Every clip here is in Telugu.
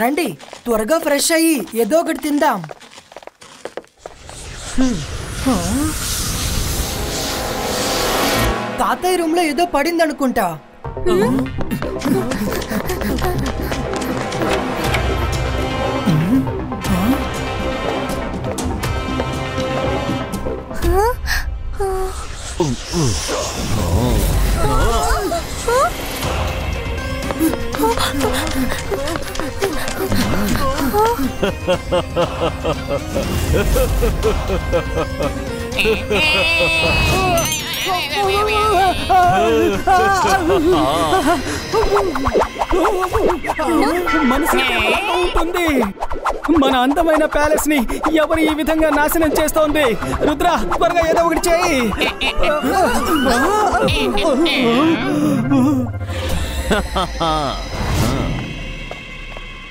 రండి త్వరగా ఫ్రెష్ అయ్యి ఏదో ఒకటి తిందాం. తాతయ్య రూమ్ లో ఏదో పడింది అనుకుంటా. ఉంటుంది. మన అందమైన ప్యాలెస్ ని ఎవరు ఈ విధంగా నాశనం చేస్తోంది? రుద్ర, త్వరగా ఏదో ఒకటి చేయి.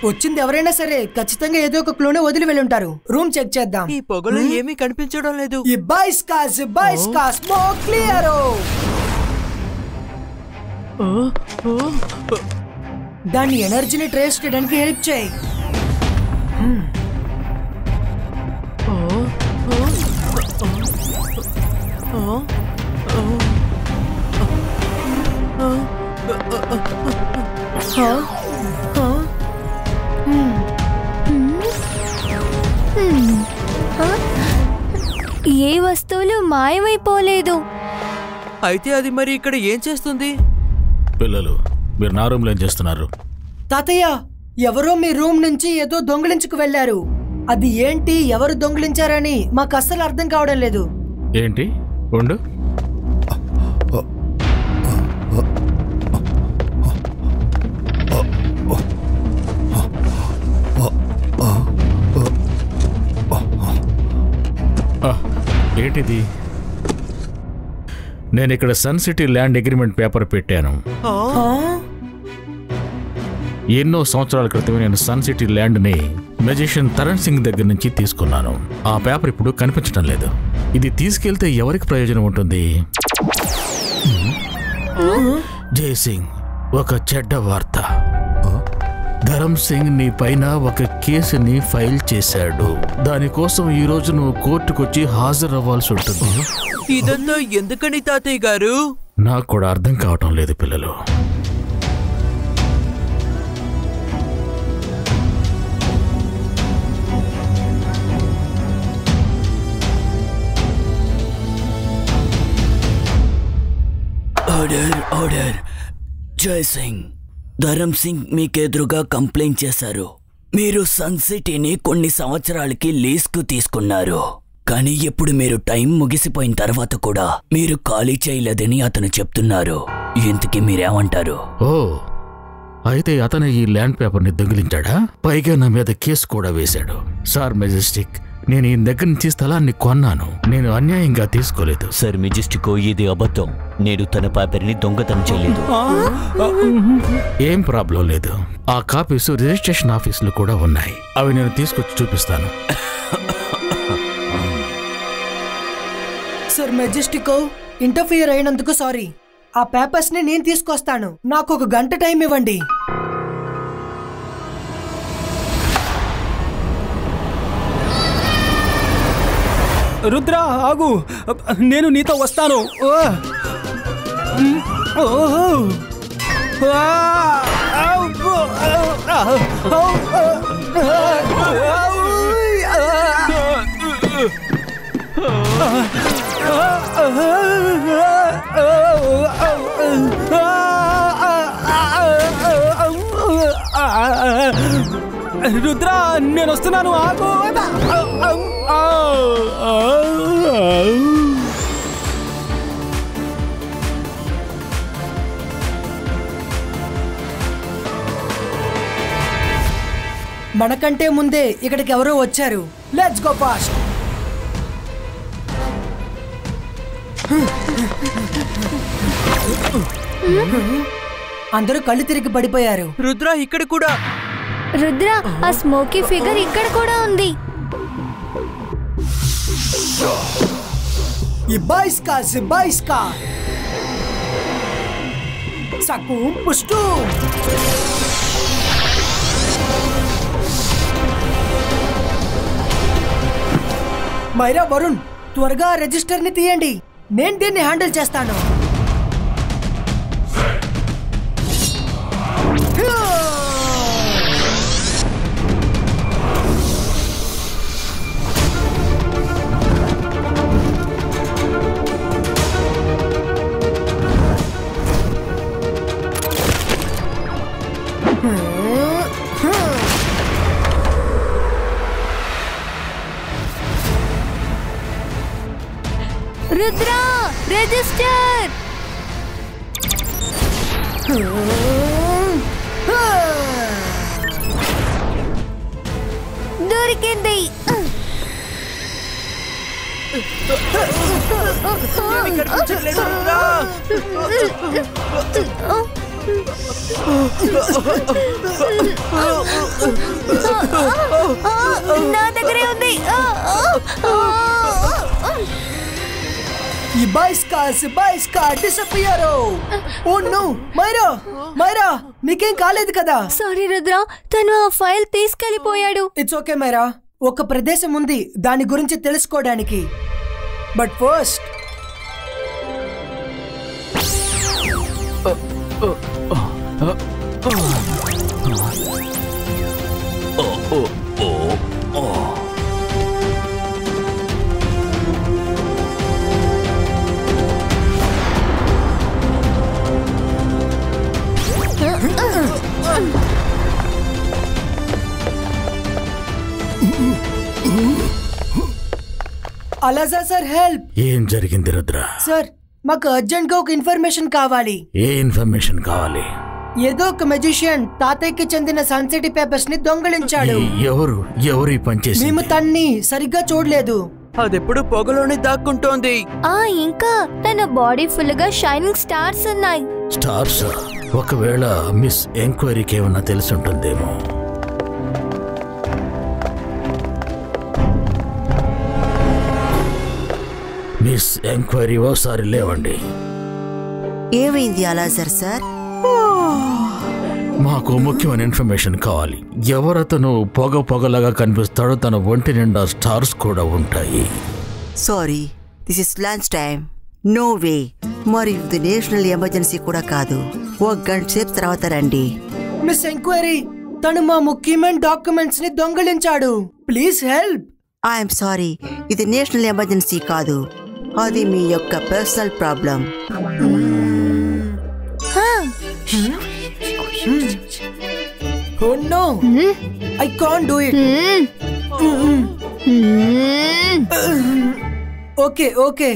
వచ్చింది ఎవరైనా సరే ఖచ్చితంగా ఏదో ఒక క్లూనే వదిలి వెళ్ళి ఉంటారు. రూమ్ చెక్ చేద్దాం. ఈ పొగలో ఏమీ కనిపించడం లేదు. Smoke clear. దాని ఎనర్జీని ట్రేస్ చేయడానికి హెల్ప్ చేయి. ఏ వస్తువులు మాయమైపోలేదు. అయితే అది మరి ఇక్కడ ఏం చేస్తుంది? పిల్లలు, మీరు నా రూమ్ లో ఏం చేస్తున్నారు? తాతయ్య, ఎవరో మీ రూమ్ నుంచి ఏదో దొంగిలించుకు వెళ్లారు. అది ఏంటి, ఎవరు దొంగిలించారని మాకు అస్సలు అర్థం కావడం లేదు. ఏంటి? ఉండు. ఏంటిది? నేను ఇక్కడ sun city land agreement paper పెట్టాను. ఎన్నో సంవత్సరాల క్రితమే నేను సన్ సిటీ ల్యాండ్ ని మెజిషియన్ తరణ్ సింగ్ దగ్గర నుంచి తీసుకున్నాను. ఆ పేపర్ ఇప్పుడు కనిపించడం లేదు. ఇది తీసుకెళ్తే ఎవరికి ప్రయోజనం ఉంటుంది? జై సింగ్, ఒక చెడ్డ వార్త. ధరమ్ సింగ్ నీ పైన ఒక కేసుని ఫైల్ చేశాడు. దానికోసం ఈ రోజు నువ్వు కోర్టుకొచ్చి హాజరవ్వాల్సి ఉంటుంది. ఇదంతా ఎందుకని తాతయ్య గారు? నాకు కూడా అర్థం కావటం లేదు పిల్లలు. Order, order. జై సింగ్, ధరమ్ సింగ్ మీకెదురుగా కంప్లైంట్ చేశారు. మీరు సన్ సిటీని కొన్ని సంవత్సరాలకి లీజ్కు తీసుకున్నారు. కానీ ఇప్పుడు మీరు టైం ముగిసిపోయిన తర్వాత కూడా మీరు ఖాళీ చేయలేదని అతను చెప్తున్నారు. ఇంతకీ మీరేమంటారు? ఓ, అయితే అతను ఈ ల్యాండ్ పేపర్ని దొంగిలించాడా? పైగా నా మీద కేసు కూడా వేశాడు. సార్ మెజెస్టిక్, నేను ఈ దగ్గర నుంచి స్థలాన్ని కొన్నాను. నేను అన్యాయంగా తీసుకోలేదు. సార్ మెజెస్టికో, ఇది అబద్ధం. నేను తన పేపర్ని దొంగతనం చేయలేదు. ఏం ప్రాబ్లం లేదు. ఆ కాపీస్ రిజిస్ట్రేషన్ ఆఫీసులు కూడా ఉన్నాయి. అవి నేను తీసుకొచ్చి చూపిస్తాను. సార్ మెజెస్టికో, ఇంటర్ఫియర్ అయినందుకు సారీ. ఆ పేపర్స్ ని నేను తీసుకొస్తాను. నాకు 1 గంట టైం ఇవ్వండి. రుద్ర, ఆగు, నేను నీతో వస్తాను. రుద్ర, నేను వస్తున్నాను, ఆగు. మనకంటే ముందే ఇక్కడికి ఎవరో వచ్చారు. Let's go fast. అందరూ కళ్ళు తిరిగి పడిపోయారు. రుద్ర, ఇక్కడ కూడా. రుద్ర, ఆ స్మోకీ ఫిగర్ ఇక్కడ కూడా ఉంది. Ibaiska. Sakum Pustu. Myra, Varun, త్వరగా రిజిస్టర్ ని తీయండి. నేను దీన్ని హ్యాండిల్ చేస్తాను. రుద్ర, రిజిస్టర్. దొరికింది. ఏమీ కనిపించట్లేదు, రుద్ర. నా దగ్గరే ఉంది. ఈ బాయ్స్కా డిసపియరో. ఓ నో, మైరా, నీకేం కాలేదు కదా? సారీ రుద్ర, తను ఆ ఫైల్ తీసుకెళ్లిపోయాడు. ఇట్స్ ఓకే మైరా, ఒక ప్రదేశం ఉంది దాని గురించి తెలుసుకోవడానికి. బట్ ఫస్ట్ అలాజా సార్, హెల్ప్. ఏం జరిగింది రుద్ర? సార్, మాకు అర్జెంట్ గా ఒక ఇన్ఫర్మేషన్ కావాలి. ఏ ఇన్ఫర్మేషన్ కావాలి? ఏదో ఒక మెజిషియన్ తాతయ్యకి చెందిన సన్సిటీ పేపర్స్ ని దొంగలించాడు. ఎవరు ఈ పని చేసింది? మేము తన్ని సరిగ్గా చూడలేదు. అదెప్పుడు పొగలోనే దాక్కుంటోంది. ఇంకా తన బాడీ ఫుల్ గా షైనింగ్ స్టార్స్ ఉన్నాయి. స్టార్స్? ఒకవేళ మిస్ ఎంక్వైరీకి ఏమన్నా తెలిసి ఉంటుందేమో. మిస్ ఎంక్వైరీ ఓసారి లేవండి. ఏమైంది అలాజర్ సార్? మాకు ముఖ్యమైన ఇన్ఫర్మేషన్ కావాలి. ఎవరతను పొగలాగా కనిపిస్తాడో తన ఒంటి నిండా స్టార్స్ కూడా ఉంటాయి. Sorry, this is lunch time. No way. మరి ఇది నేషనల్ ఎమర్జెన్సీ కూడా కాదు. ఒక గంట సేపు తర్వాత రండి. మిస్ ఎంక్వైరీ, తను మా ముఖ్యమైన డాక్యుమెంట్స్ ని దొంగలించాడు. Please help. ఐఎమ్ సారీ, ఇది నేషనల్ ఎమర్జెన్సీ కాదు. అది మీ యొక్క personal problem. Oh no, I can't do it. Okay.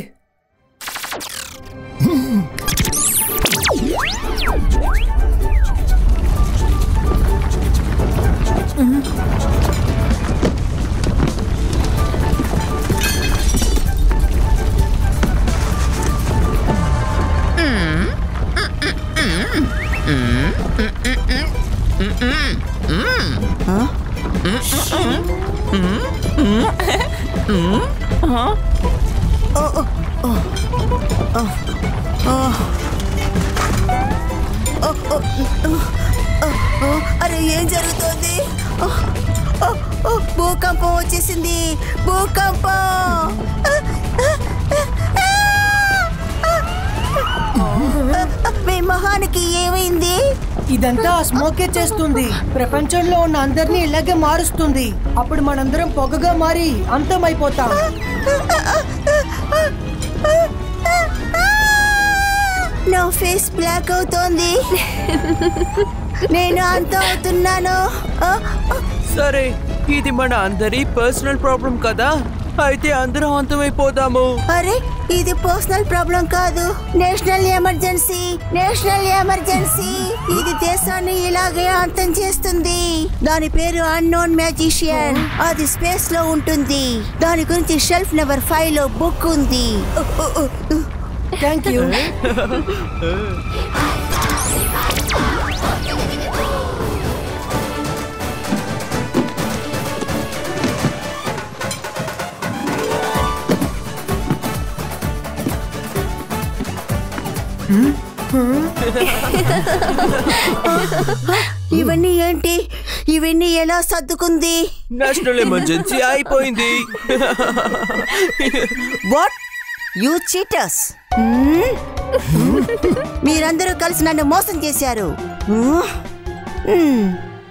అరే, ఏం జరుగుతోంది? భూకంపం వచ్చేసింది. భూకంపం. మీ మొహానికి ఏమైంది? ఇదంతా స్మోకే చేస్తుంది. ప్రపంచంలో ఉన్న అందరినీ ఇలాగే మారుస్తుంది. అప్పుడు మనందరం పొగగా మారి అంతమైపోతాం. నా ఫేస్ బ్లాక్ అవుతోంది. నేను అంతం అవుతున్నాను. సరే, ఇది మన అందరి పర్సనల్ ప్రాబ్లం కదా, అయితే అందరం అంతమైపోదాము. అరే, ఇది పర్సనల్ ప్రాబ్లం కాదు, నేషనల్ ఎమర్జెన్సీ. ఇది దేశాన్ని ఇలాగే అంతం చేస్తుంది. దాని పేరు అన్నోన్ మ్యాజిషియన్. అది స్పేస్ లో ఉంటుంది. దాని గురించి షెల్ఫ్ నెంబర్ 5 లో బుక్ ఉంది. Thank you. ఇవన్నీ ఏంటి? ఇవన్నీ ఎలా సర్దుకుంది? నేషనల్ ఎమర్జెన్సీ అయిపోయింది. What you cheaters! మీరందరూ కలిసి నన్ను మోసం చేశారు.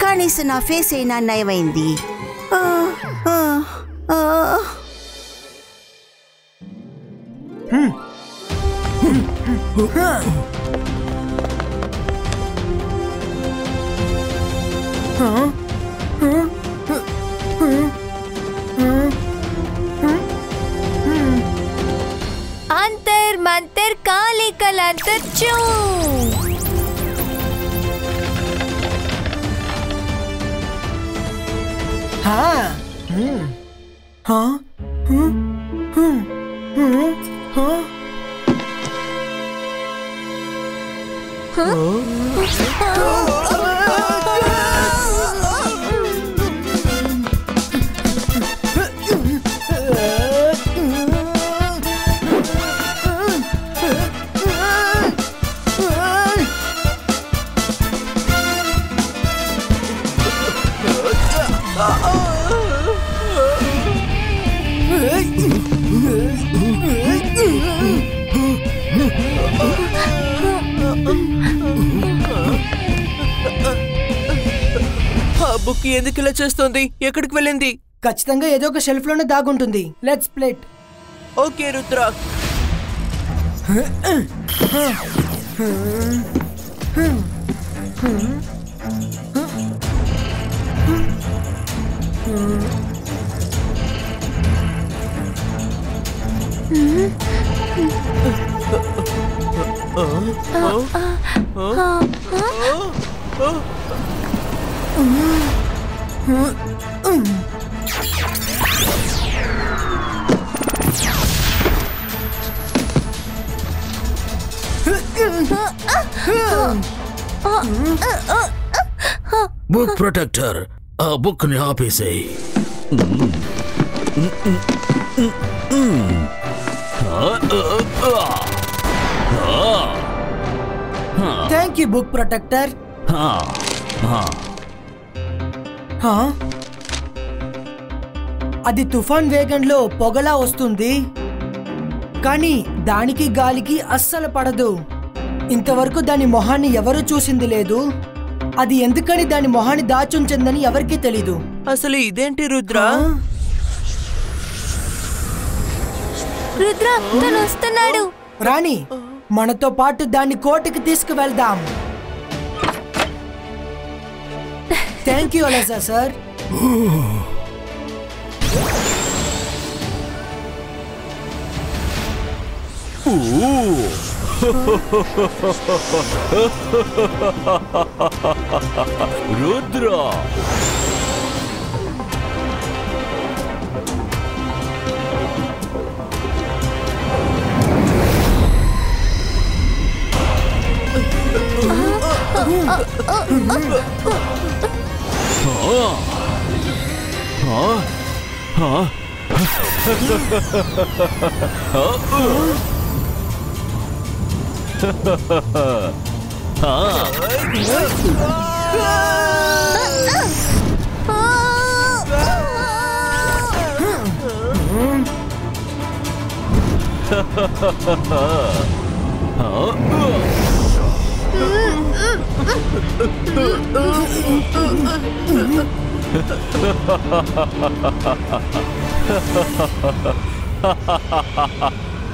కనీసం నా ఫేస్ అయినా నయమైంది. अंतर मंतर काली कलांतर चू. हाँ हाँ బుక్ ఎందుకు ఇలా చేస్తుంది? ఎక్కడికి వెళ్ళింది? ఖచ్చితంగా ఏదో ఒక షెల్ఫ్ లోనే దాగుంటుంది. Let's plate. Okay Rudra. Book protector, ఆ బుక్ ని ఆపేసేయి. Thank you book protector. అది తుఫాన్ వేగంలో పొగలా వస్తుంది, కానీ దానికి గాలికి అస్సలు పడదు. ఇంతవరకు దాని మొహాన్ని ఎవరూ చూసింది లేదు. అది ఎందుకని దాని మొహాన్ని దాచుంచిందని ఎవరికీ తెలీదు. అసలు ఇదేంటి రుద్ర? రుద్ర తను వస్తున్నాడు. రాణి, మనతో పాటు దాన్ని కోర్టుకి తీసుకువెళ్దాం. Thank you Alessa sir. Rudra,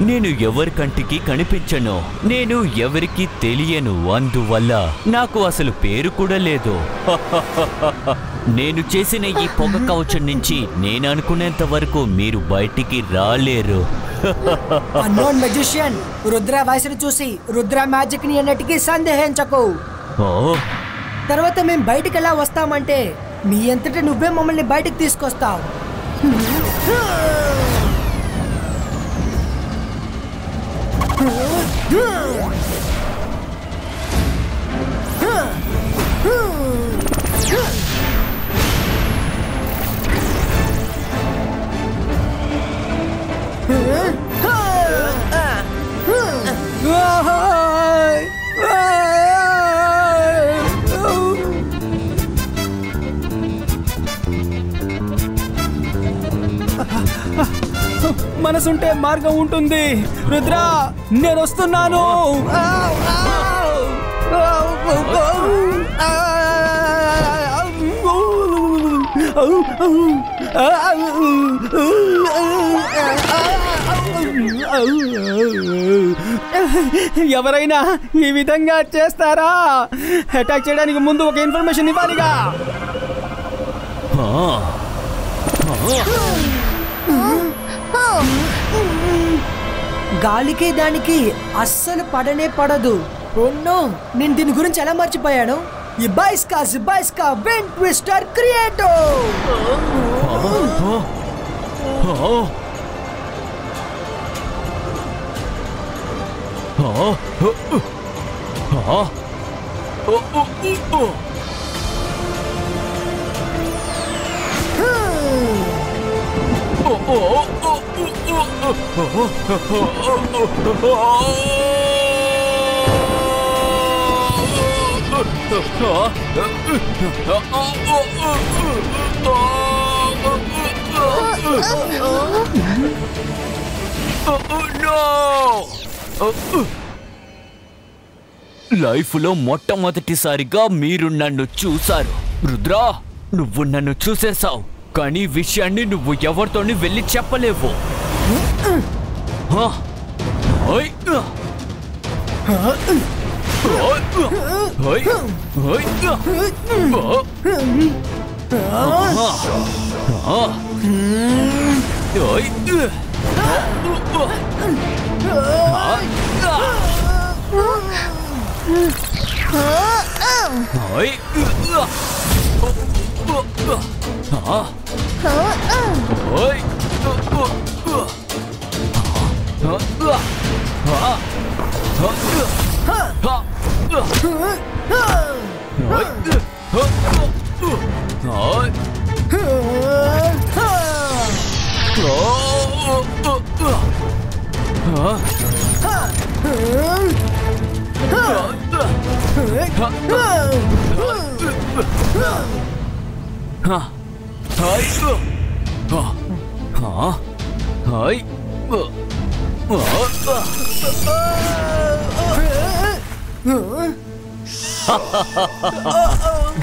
నేను ఎవరి కంటికి కనిపించను, నేను ఎవరికి తెలియను, అందువల్ల నాకు అసలు పేరు కూడా లేదు. నేను చేసిన ఈ పొగ కవచం నుంచి నేను అనుకునేంత వరకు మీరు బయటికి రాలేరు. అన్నోన్ మెజిషియన్, రుద్ర వయసును చూసి రుద్ర మ్యాజిక్ ని అన్నిటికీ సందేహించకు. తర్వాత మేము బయటికి ఎలా వస్తామంటే నీ అంతటా నువ్వే మమ్మల్ని బయటికి తీసుకొస్తావు. చేసుంటే మార్గం ఉంటుంది. రుద్ర, నేను వస్తున్నాను. ఎవరైనా ఈ విధంగా చేస్తారా? అటాక్ చేయడానికి ముందు ఒక ఇన్ఫర్మేషన్ ఇవ్వాలిగా. గాలికి దానికి అస్సలు పడనే పడదు. నేను దీని గురించి ఎలా మర్చిపోయాను? ఇబాయిస్కా విండ్ ట్విస్టర్ క్రియేటో. లైఫ్లో మొట్టమొదటిసారిగా మీరు నన్ను చూశారు. రుద్రా, నువ్వు నన్ను చూసేసావు, కానీ విషయాన్ని నువ్వు ఎవరితోని వెళ్ళి చెప్పలేవు.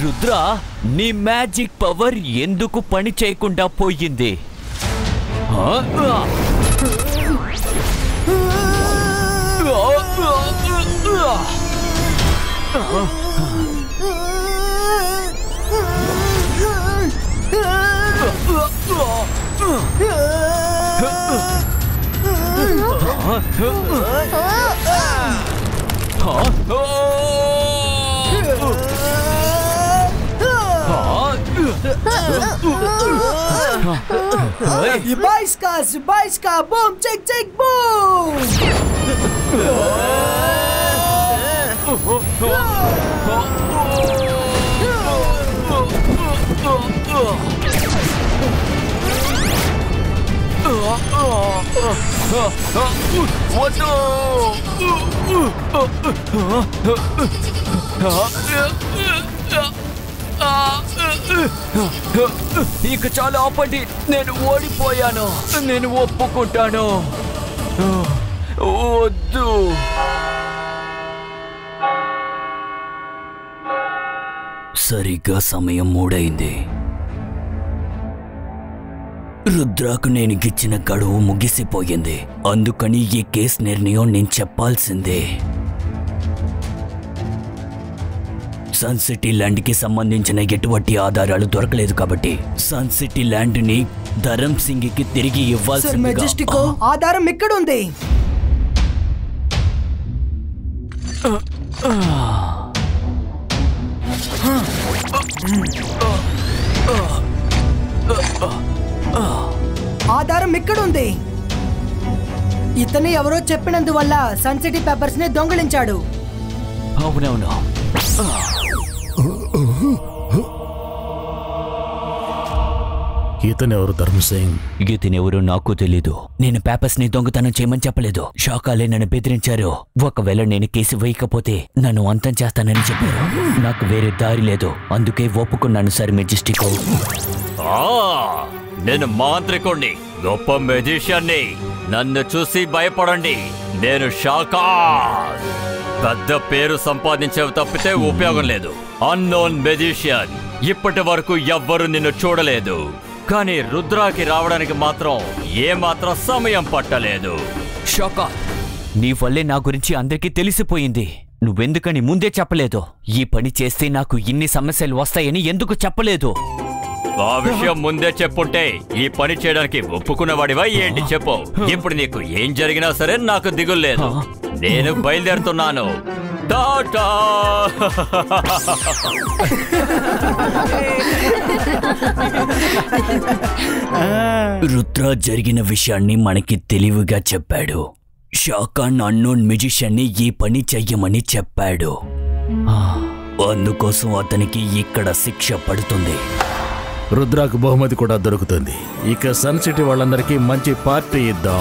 రుద్రా, నీ మ్యాజిక్ పవర్ ఎందుకు పని చేయకుండా పోయింది? Ibaisca, boom, check, boom! ఇక చాలా ఆపండి, నేను ఓడిపోయాను. నేను ఒప్పుకుంటాను. వద్దు. సరిగ్గా సమయం 3 అయింది. రుద్రాకు నేను ఇచ్చిన గడువు ముగిసిపోయింది. అందుకని ఈ కేసు నిర్ణయం నేను చెప్పాల్సిందే. సన్ సిటీ ల్యాండ్ కి సంబంధించిన ఎటువంటి ఆధారాలు దొరకలేదు కాబట్టి సన్ సిటీ ల్యాండ్ ని ధరమ్ సింగ్ కి తిరిగి ఇవ్వాల్సిందిగా. ఆధారం ఇక్కడ ఉంది. ఆధారం ఇక్కడ ఉంది. ఇతను ఎవరో చెప్పినందువల్ల సన్ సిటీ పేపర్స్ ని దొంగిలించాడు. అవునవును. ఇతనెవరు ధర్మ్ సింగ్? ఇతనెవరో నాకు తెలీదు. నేను పేపర్స్ ని దొంగతనం చేయమని చెప్పలేదు. షాకాలే నన్ను బెదిరించారు. ఒకవేళ నేను కేసు వేయకపోతే నన్ను అంతం చేస్తానని చెప్పారు. నాకు వేరే దారి లేదు, అందుకే ఒప్పుకున్నాను సార్ మెజెస్టిక్. నేను మాంత్రికుణ్ణి, గొప్ప మెజిషియన్ని. నన్ను చూసి భయపడండి. నేను షాకార్. పెద్ద పేరు సంపాదించేవి తప్పితే ఉపయోగం లేదు. Unknown magician. ఇప్పటి వరకు ఎవ్వరూ నిన్ను చూడలేదు, కానీ రుద్రాకి రావడానికి మాత్రం ఏమాత్రం సమయం పట్టలేదు. షాకార్, నీ వల్లే నా గురించి అందరికీ తెలిసిపోయింది. నువ్వెందుకని ముందే చెప్పలేదు? ఈ పని చేస్తే నాకు ఇన్ని సమస్యలు వస్తాయని ఎందుకు చెప్పలేదు? ఆ విషయం ముందే చెప్పుంటే ఈ పని చేయడానికి ఒప్పుకున్నవాడివా ఏంటి చెప్పు. ఇప్పుడు నీకు ఏం జరిగినా సరే నాకు దిగులేదు. నేను బయలుదేరుతున్నాను. టాటా. రుద్ర జరిగిన విషయాన్ని మనకి తెలివిగా చెప్పాడు. షాకాన్ అన్నోన్ మ్యూజిషియన్ని ఈ పని చెయ్యమని చెప్పాడు. అందుకోసం అతనికి ఇక్కడ శిక్ష పడుతుంది. రుద్రాకు బహుమతి కూడా దొరుకుతుంది. ఇక సన్ సిటీ వాళ్ళందరికీ మంచి పార్టీ ఇద్దాం.